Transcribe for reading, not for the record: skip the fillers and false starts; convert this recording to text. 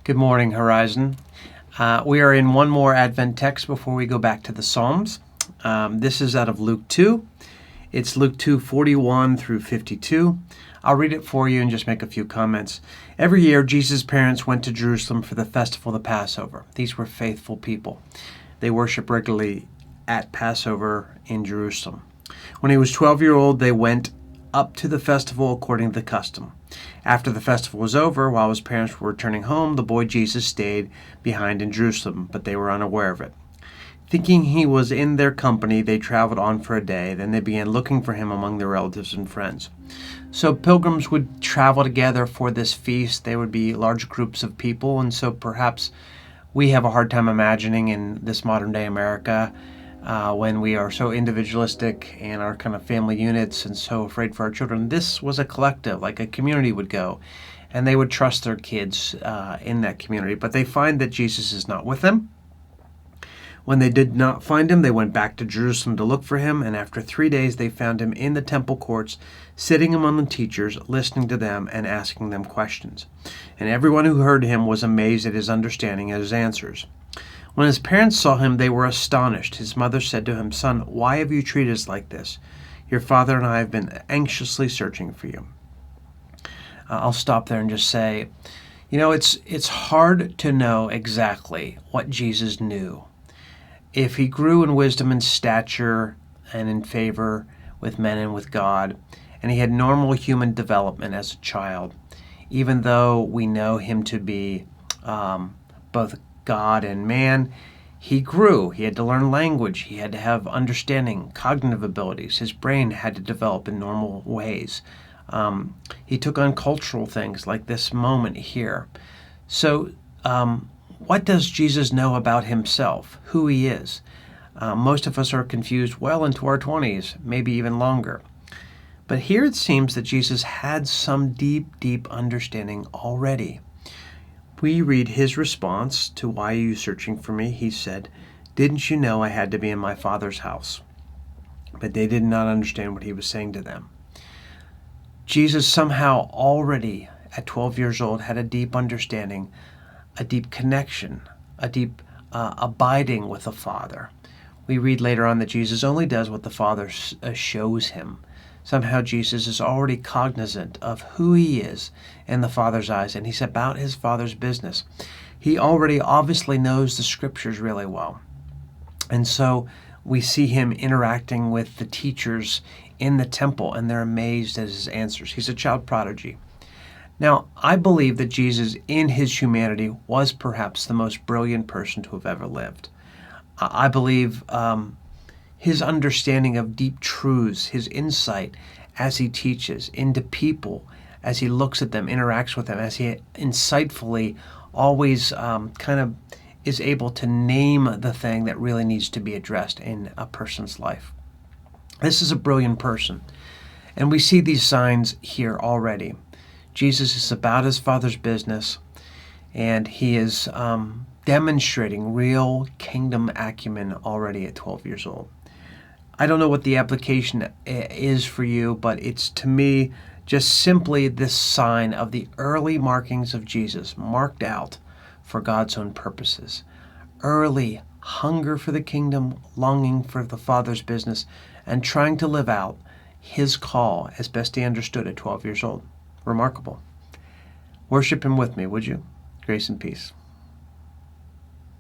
Good morning, Horizon. We are in one more Advent text before we go back to the Psalms. This is out of Luke 2. It's Luke 2:41 through 52. I'll read it for you and just make a few comments. Every year, Jesus' parents went to Jerusalem for the festival of the Passover. These were faithful people. They worship regularly at Passover in Jerusalem. When he was 12-year old, they went up to the festival according to the custom. After the festival was over, while his parents were returning home, the boy Jesus stayed behind in Jerusalem, but they were unaware of it. Thinking he was in their company, they traveled on for a day. Then they began looking for him among their relatives and friends. So pilgrims would travel together for this feast. They would be large groups of people, and so perhaps we have a hard time imagining in this modern day America when we are so individualistic and our kind of family units and so afraid for our children. This was a collective, like a community would go, and they would trust their kids in that community. But they find that Jesus is not with them. When they did not find him, they went back to Jerusalem to look for him, and after 3 days they found him in the temple courts, sitting among the teachers, listening to them and asking them questions. And everyone who heard him was amazed at his understanding and his answers. When his parents saw him, they were astonished. His mother said to him, "Son, why have you treated us like this? Your father and I have been anxiously searching for you." I'll stop there and just say, it's hard to know exactly what Jesus knew. If he grew in wisdom and stature and in favor with men and with God, and he had normal human development as a child, even though we know him to be both God and man, he grew. He had to learn language. He had to have understanding, cognitive abilities. His brain had to develop in normal ways. He took on cultural things like this moment here. So, what does Jesus know about himself, who he is? Most of us are confused well into our 20s, maybe even longer. But here it seems that Jesus had some deep, deep understanding already. We read his response to "Why are you searching for me?" He said, "Didn't you know I had to be in my Father's house?" But they did not understand what he was saying to them. Jesus somehow already at 12 years old had a deep understanding, a deep connection, a deep abiding with the Father. We read later on that Jesus only does what the Father shows him. Somehow Jesus is already cognizant of who he is in the Father's eyes, and he's about his Father's business. He already obviously knows the Scriptures really well. And so we see him interacting with the teachers in the temple, and they're amazed at his answers. He's a child prodigy. Now, I believe that Jesus, in his humanity, was perhaps the most brilliant person to have ever lived. I believe his understanding of deep truths, his insight as he teaches into people, as he looks at them, interacts with them, as he insightfully always kind of is able to name the thing that really needs to be addressed in a person's life. This is a brilliant person. And we see these signs here already. Jesus is about his Father's business, and he is demonstrating real kingdom acumen already at 12 years old. I don't know what the application is for you, but it's, to me, just simply this sign of the early markings of Jesus, marked out for God's own purposes. Early hunger for the kingdom, longing for the Father's business, and trying to live out his call as best he understood at 12 years old. Remarkable. Worship him with me, would you? Grace and peace.